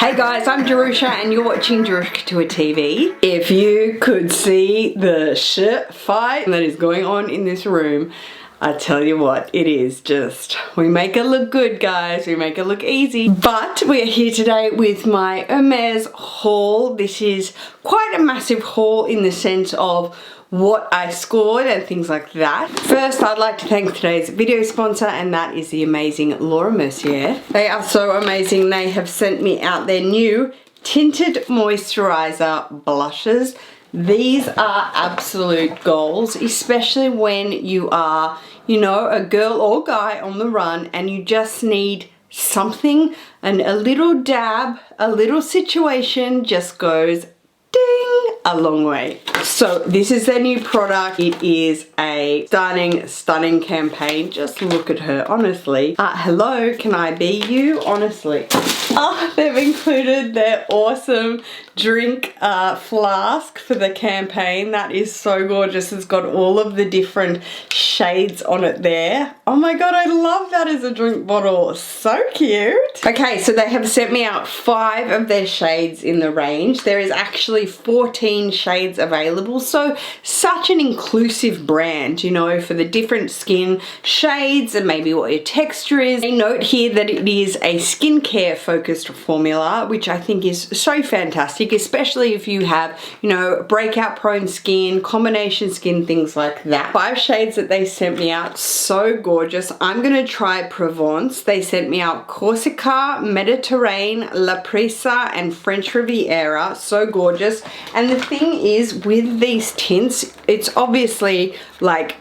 Hey guys, I'm Jerusha and you're watching Jerusha Couture TV. If you could see the shit fight that is going on in this room, I tell you what, it is just, we make it look good guys, we make it look easy. But we are here today with my Hermes haul. This is quite a massive haul in the sense of what I scored and things like that. First, I'd like to thank today's video sponsor, and that is the amazing Mercier. They are so amazing. They have sent me out their new Tinted Moisturizer blushes. These are absolute goals, especially when you are, you know, a girl or guy on the run and you just need something, and a little dab, a little situation just goes ding a long way. So this is their new product. It is a stunning campaign. Just look at her, honestly. Hello, can I be you? Honestly. They've included their awesome drink flask for the campaign. That is so gorgeous. It's got all of the different shades on it there. Oh my god, I love that as a drink bottle. So cute. Okay, so they have sent me out 5 of their shades in the range. There is actually 14 shades available, so such an inclusive brand, you know, for the different skin shades and maybe what your texture is. They note here that it is a skincare focused formula, which I think is so fantastic, especially if you have, you know, breakout prone skin, combination skin, things like that. 5 shades that they sent me out, so gorgeous. I'm gonna try Provence. They sent me out Corsica, Mediterranean, La Prisa, and French Riviera. So gorgeous. And the thing is, with these tints, it's obviously like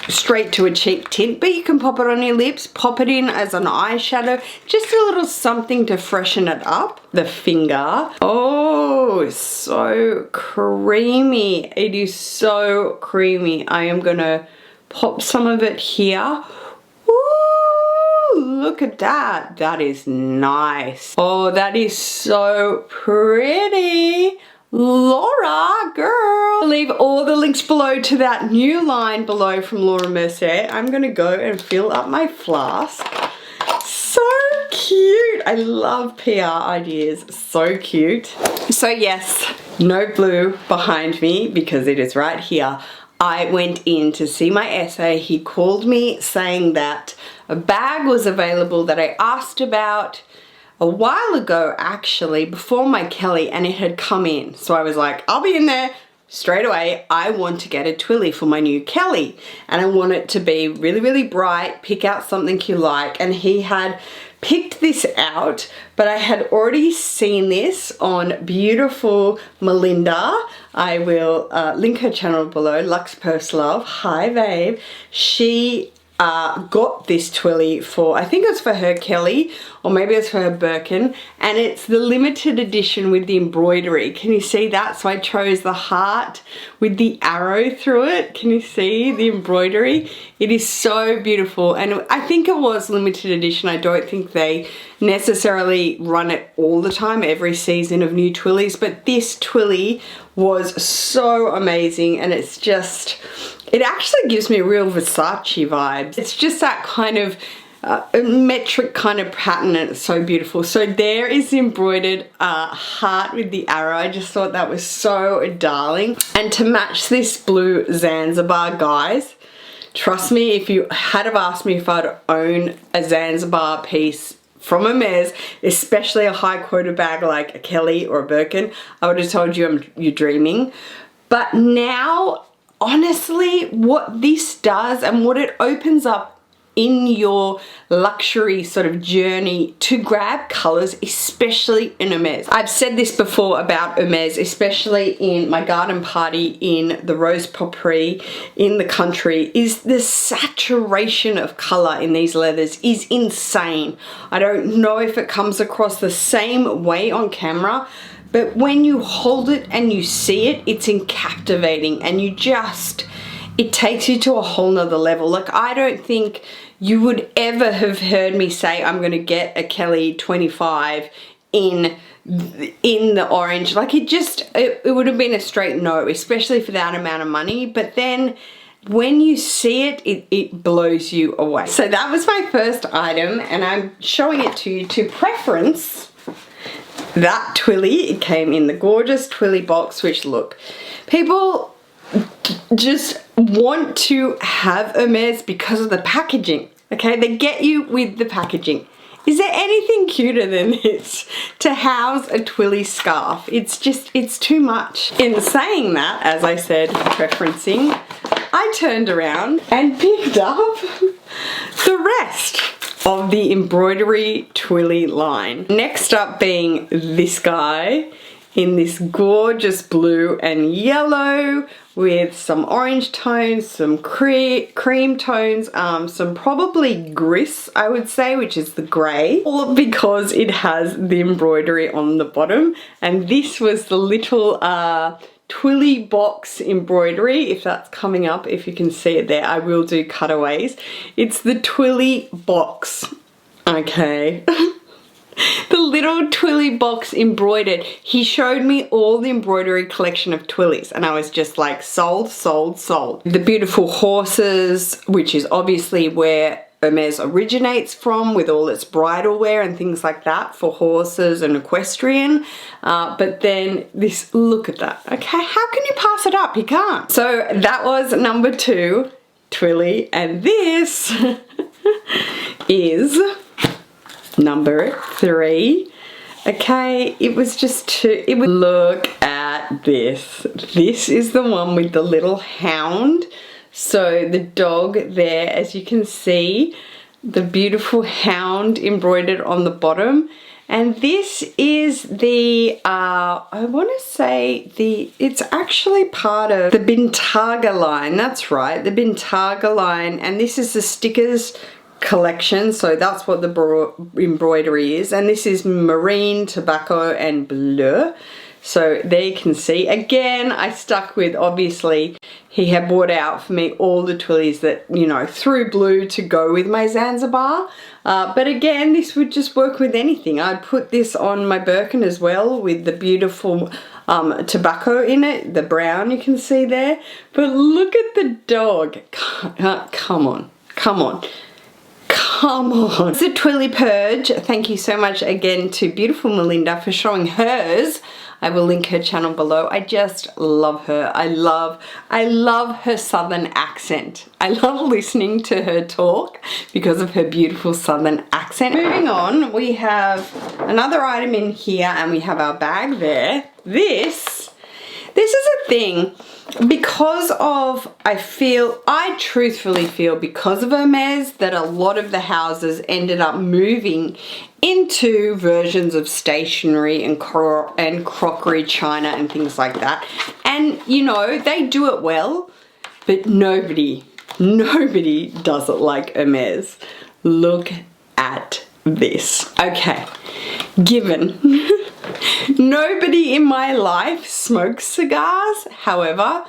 straight to a cheek tint, but you can pop it on your lips, pop it in as an eyeshadow, just a little something to freshen it up. The finger, oh, so creamy. It is so creamy. I am gonna pop some of it here. Ooh, look at that. That is nice. Oh, that is so pretty. Laura, girl. I'll leave all the links below to that new line below from Mercier. I'm gonna go and fill up my flask. So cute. I love PR ideas. So cute. So yes, no blue behind me because it is right here. I went in to see my essay. He called me saying that a bag was available that I asked about a while ago, actually, before my Kelly, and it had come in. So I was like, I'll be in there straight away. I want to get a Twilly for my new Kelly, and I want it to be really, really bright. Pick out something you like. And he had picked this out, but I had already seen this on beautiful Melinda. I will link her channel below, Lux Purse Love. Hi, babe. She got this Twilly for, I think it's for her Kelly, or maybe it's for her Birkin, and it's the limited edition with the embroidery. Can you see that? So I chose the heart with the arrow through it. Can you see the embroidery? It is so beautiful, and I think it was limited edition. I don't think they necessarily run it all the time, every season of new Twillys, but this Twilly was so amazing, and it's just, it actually gives me real Versace vibes. It's just that kind of metric kind of pattern, and it's so beautiful. So there is the embroidered heart with the arrow. I just thought that was so darling. And to match this blue Zanzibar, guys, trust me, if you had have asked me if I'd own a Zanzibar piece from Hermes, especially a high quota bag like a Kelly or a Birkin, I would have told you you're dreaming. But now, honestly, what this does and what it opens up in your luxury sort of journey to grab colors, especially in Hermes. I've said this before about Hermes, especially in my garden party in the Rose Potpourri in the country, is the saturation of color in these leathers is insane. I don't know if it comes across the same way on camera, but when you hold it and you see it, it's captivating, and you just, it takes you to a whole nother level. Like, I don't think you would ever have heard me say I'm gonna get a Kelly 25 in the orange. Like, it would have been a straight no, especially for that amount of money. But then when you see it, it blows you away. So that was my first item, and I'm showing it to you to preference that Twilly. It came in the gorgeous Twilly box, which look, people just want to have Hermes because of the packaging, okay? They get you with the packaging. Is there anything cuter than this to house a Twilly scarf? It's just, it's too much. In saying that, as I said, preferencing, I turned around and picked up the rest of the embroidery Twilly line. Next up being this guy in this gorgeous blue and yellow with some orange tones, some cream tones, some probably gris, I would say, which is the grey, all because it has the embroidery on the bottom. And this was the little Twilly box embroidery, if that's coming up, if you can see it there. I will do cutaways. It's the Twilly box, okay? The little Twilly box embroidered. He showed me all the embroidery collection of Twillys and I was just like, sold, sold, sold. The beautiful horses, which is obviously where Hermes originates from, with all its bridal wear and things like that for horses and equestrian. But then this, look at that, okay? How can you pass it up? You can't. So that was number 2, Twilly, and this is number 3. Okay, it was just too, it would, look at this. This is the one with the little hound. So the dog there, as you can see, the beautiful hound embroidered on the bottom. And this is the, I want to say it's actually part of the Bentaga line. That's right, the Bentaga line. And this is the stickers collection, so that's what the embroidery is. And this is marine, tobacco and bleu. So there you can see, again, I stuck with, obviously, he had bought out for me all the Twillys that, you know, through blue to go with my Zanzibar. But again, this would just work with anything. I'd put this on my Birkin as well with the beautiful tobacco in it, the brown you can see there. But look at the dog. Come on, come on. Come on. It's a Twilly purge. Thank you so much again to beautiful Melinda for showing hers. I will link her channel below. I just love her. I love her southern accent. I love listening to her talk because of her beautiful southern accent. Moving on, we have another item in here and we have our bag there. This is a thing. Because of, I truthfully feel because of Hermes that a lot of the houses ended up moving into versions of stationery and crockery china and things like that. And you know, they do it well, but nobody does it like Hermes. Look at this. Okay, given nobody in my life smokes cigars. However,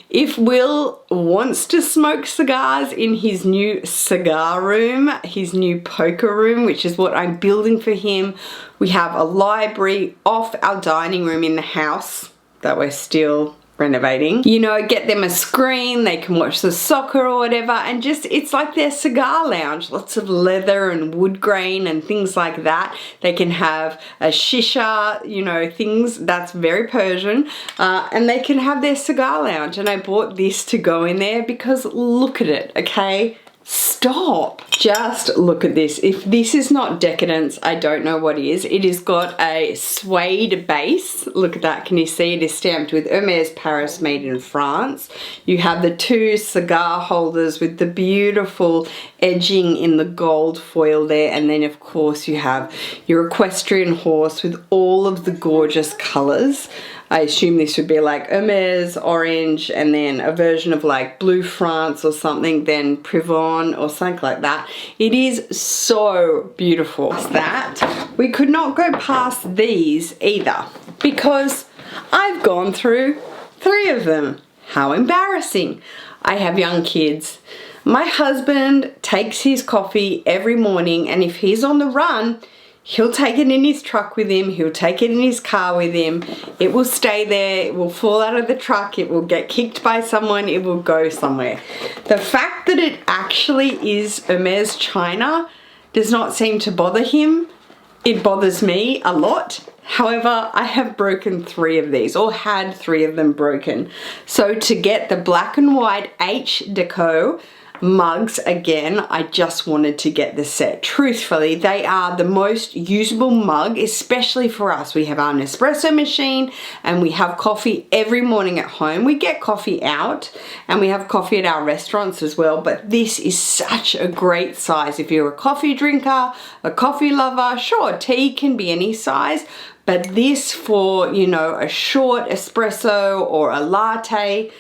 if Will wants to smoke cigars in his new cigar room, his new poker room, which is what I'm building for him, we have a library off our dining room in the house that we're still renovating. You know, get them a screen, they can watch the soccer or whatever, and just, it's like their cigar lounge. Lots of leather and wood grain and things like that. They can have a shisha, you know, things that's very Persian, and they can have their cigar lounge. And I bought this to go in there because look at it, okay? Stop. Just look at this. If this is not decadence, I don't know what is. It has got a suede base. Look at that. Can you see? It is stamped with Hermes Paris, made in France. You have the 2 cigar holders with the beautiful edging in the gold foil there. And then, of course, you have your equestrian horse with all of the gorgeous colors. I assume this would be like Hermes orange and then a version of like blue France or something, then Privon or something like that. It is so beautiful. That we could not go past these either because I've gone through 3 of them. How embarrassing. I have young kids. My husband takes his coffee every morning, and if he's on the run, he'll take it in his truck with him, he'll take it in his car with him, it will stay there, it will fall out of the truck, it will get kicked by someone, it will go somewhere. The fact that it actually is Hermes China does not seem to bother him It bothers me a lot. However, I have broken 3 of these, or had 3 of them broken. So to get the black and white H Deco mugs again, I just wanted to get the set. Truthfully, they are the most usable mug, especially for us. We have our Nespresso machine and we have coffee every morning at home. We get coffee out and we have coffee at our restaurants as well, but this is such a great size. If you're a coffee drinker, a coffee lover, sure, tea can be any size, but this for, you know, a short espresso or a latte,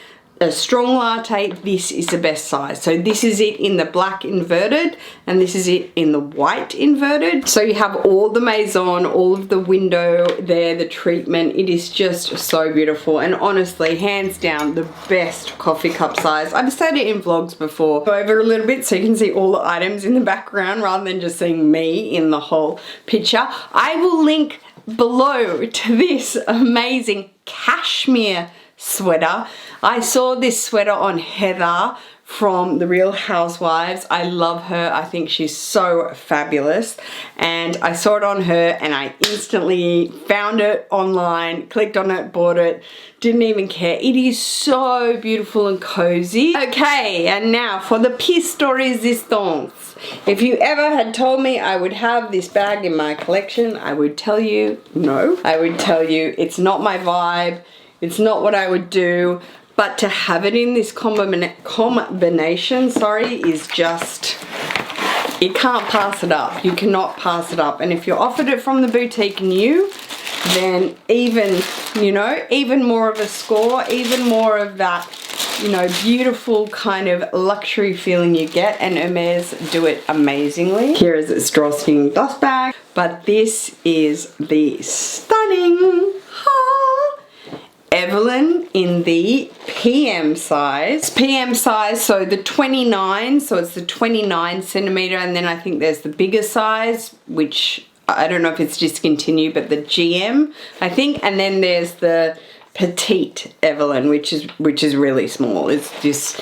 a strong latte, this is the best size. So this is it in the black inverted and this is it in the white inverted. So you have all the maison, all of the window there, the treatment. It is just so beautiful, and honestly, hands down, the best coffee cup size. I've said it in vlogs before. Go over a little bit so you can see all the items in the background rather than just seeing me in the whole picture. I will link below to this amazing cashmere sweater. I saw this sweater on Heather from The Real Housewives. I love her. I think she's so fabulous. And I saw it on her and I instantly found it online, clicked on it, bought it, didn't even care. It is so beautiful and cozy. Okay, and now for the pièce de résistance. If you ever had told me I would have this bag in my collection, I would tell you no. I would tell you it's not my vibe. It's not what I would do, but to have it in this combination, is just, you can't pass it up. You cannot pass it up. And if you're offered it from the boutique new, then even, you know, even more of a score, even more of that, you know, beautiful kind of luxury feeling you get, and Hermes do it amazingly. Here is its drawstring dust bag, but this is the stunning Evelyn in the PM size. So the 29, so it's the 29 centimeter, and then I think there's the bigger size, which I don't know if it's discontinued, but the GM, I think, and then there's the petite Evelyn, which is really small. It's just,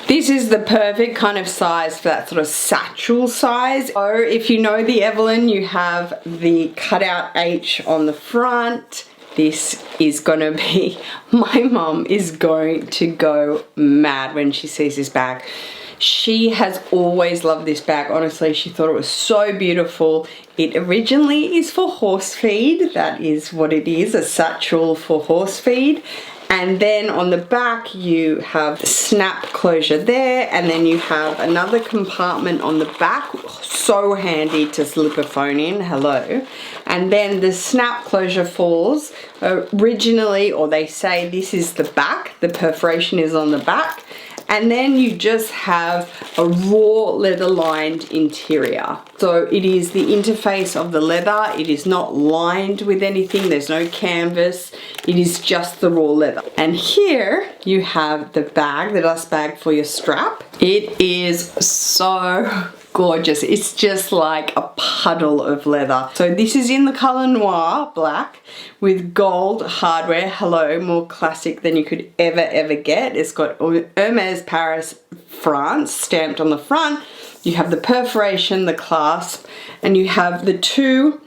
this is the perfect kind of size for that sort of satchel size. Or if you know the Evelyn, you have the cutout H on the front. This is gonna be, my mum is going to go mad when she sees this bag. She has always loved this bag. Honestly, she thought it was so beautiful. It originally is for horse feed. That is what it is, a satchel for horse feed. And then on the back you have snap closure there, and then you have another compartment on the back, so handy to slip a phone in, hello. And then the snap closure falls originally, or they say this is the back, the perforation is on the back, and then you just have a raw leather lined interior. So it is the interface of the leather. It is not lined with anything. There's no canvas. It is just the raw leather. And here you have the bag, the dust bag for your strap. It is so gorgeous. It's just like a puddle of leather. So this is in the color noir black with gold hardware. Hello, more classic than you could ever get. It's got Hermes Paris France stamped on the front. You have the perforation, the clasp, and you have the 2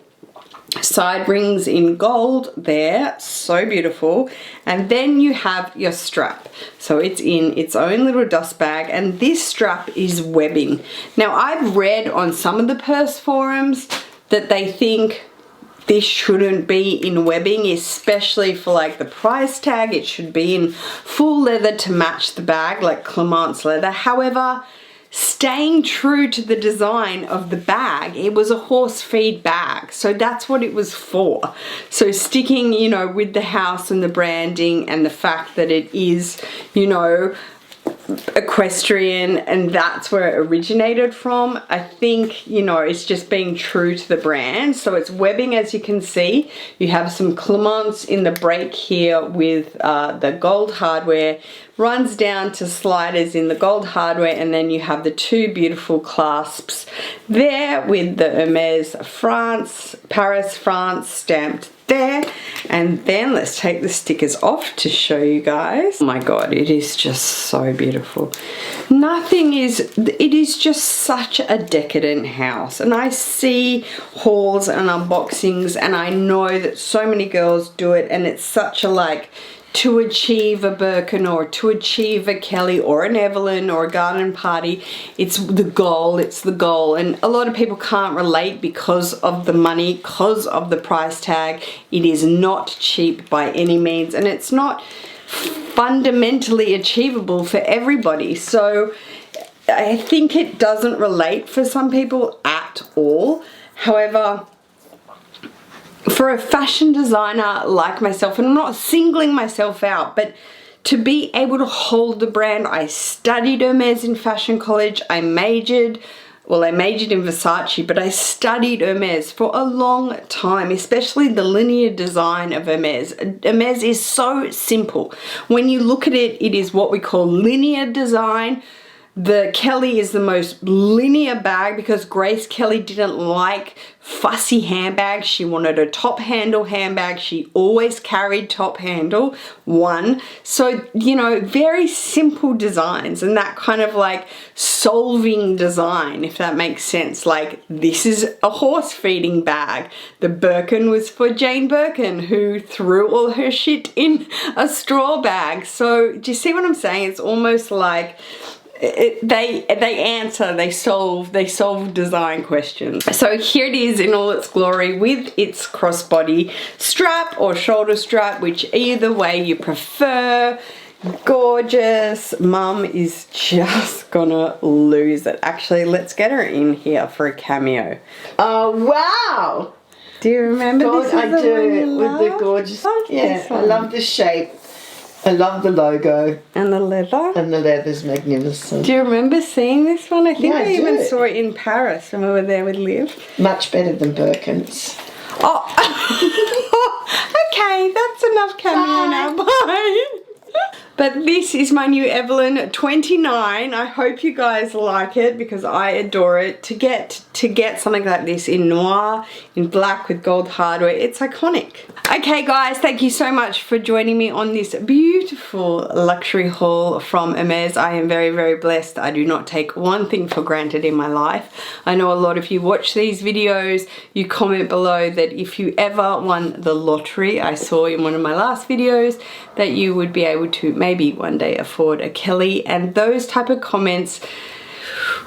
side rings in gold there, so beautiful. And then you have your strap, so it's in its own little dust bag, and this strap is webbing. Now I've read on some of the purse forums that they think this shouldn't be in webbing, especially for like the price tag. It should be in full leather to match the bag, like Clement's leather. However, staying true to the design of the bag, it was a horse feed bag, so that's what it was for. So sticking, you know, with the house and the branding and the fact that it is, you know, equestrian, and that's where it originated from. I think, you know, it's just being true to the brand. So it's webbing, as you can see. You have some Clements in the break here with the gold hardware, runs down to sliders in the gold hardware, and then you have the two beautiful clasps there with the Hermes Paris, France stamped there. And then let's take the stickers off to show you guys. Oh my god, it is just so beautiful. It is just such a decadent house, and I see hauls and unboxings and I know that so many girls do it, and it's such a like, to achieve a Birkin or to achieve a Kelly or an Evelyn or a garden party, it's the goal, and a lot of people can't relate because of the money, because of the price tag. It is not cheap by any means, and it's not fundamentally achievable for everybody. So I think it doesn't relate for some people at all. However, for a fashion designer like myself, and I'm not singling myself out, but to be able to hold the brand, I studied Hermes in fashion college. I majored in Versace, but I studied Hermes for a long time, especially the linear design of Hermes. Hermes is so simple. When you look at it, it is what we call linear design. The Kelly is the most linear bag because Grace Kelly didn't like fussy handbags. She wanted a top handle handbag. She always carried top handle one. So, you know, very simple designs, and that kind of like solving design, if that makes sense. Like, this is a horse feeding bag. The Birkin was for Jane Birkin, who threw all her shit in a straw bag. So do you see what I'm saying? It's almost like they solve design questions. So here it is in all its glory with its crossbody strap or shoulder strap, which either way you prefer. Gorgeous. Mum is just gonna lose it. Actually, let's get her in here for a cameo. Oh wow, do you remember this? I do, with the gorgeous, yeah, I love the shape. I love the logo. And the leather. And the leather's magnificent. Do you remember seeing this one? I think Yeah, I even saw it in Paris when we were there with Liv. Much better than Birkins. Oh, okay, that's enough cameo now. Bye. But this is my new Evelyn 29. I hope you guys like it because I adore it. To get something like this in noir, in black with gold hardware, it's iconic. Okay guys, thank you so much for joining me on this beautiful luxury haul from Hermes. I am very, very blessed. I do not take one thing for granted in my life. I know a lot of you watch these videos, you comment below that if you ever won the lottery, I saw in one of my last videos, that you would be able to maybe one day afford a Kelly, and those type of comments,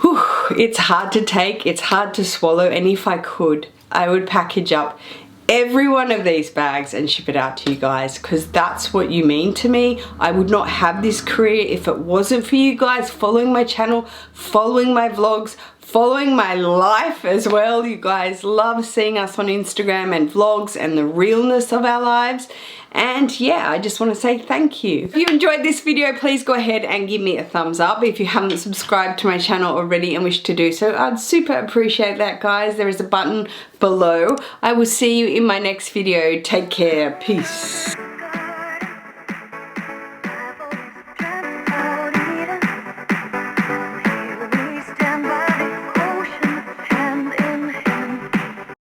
whew, it's hard to take, it's hard to swallow, and if I could, I would package up every one of these bags and ship it out to you guys, because that's what you mean to me. I would not have this career if it wasn't for you guys following my channel, following my vlogs, following my life as well. You guys love seeing us on Instagram and vlogs and the realness of our lives. And yeah, I just want to say thank you. If you enjoyed this video, please go ahead and give me a thumbs up. If you haven't subscribed to my channel already and wish to do so, I'd super appreciate that, guys. There is a button below. I will see you in my next video. Take care. Peace.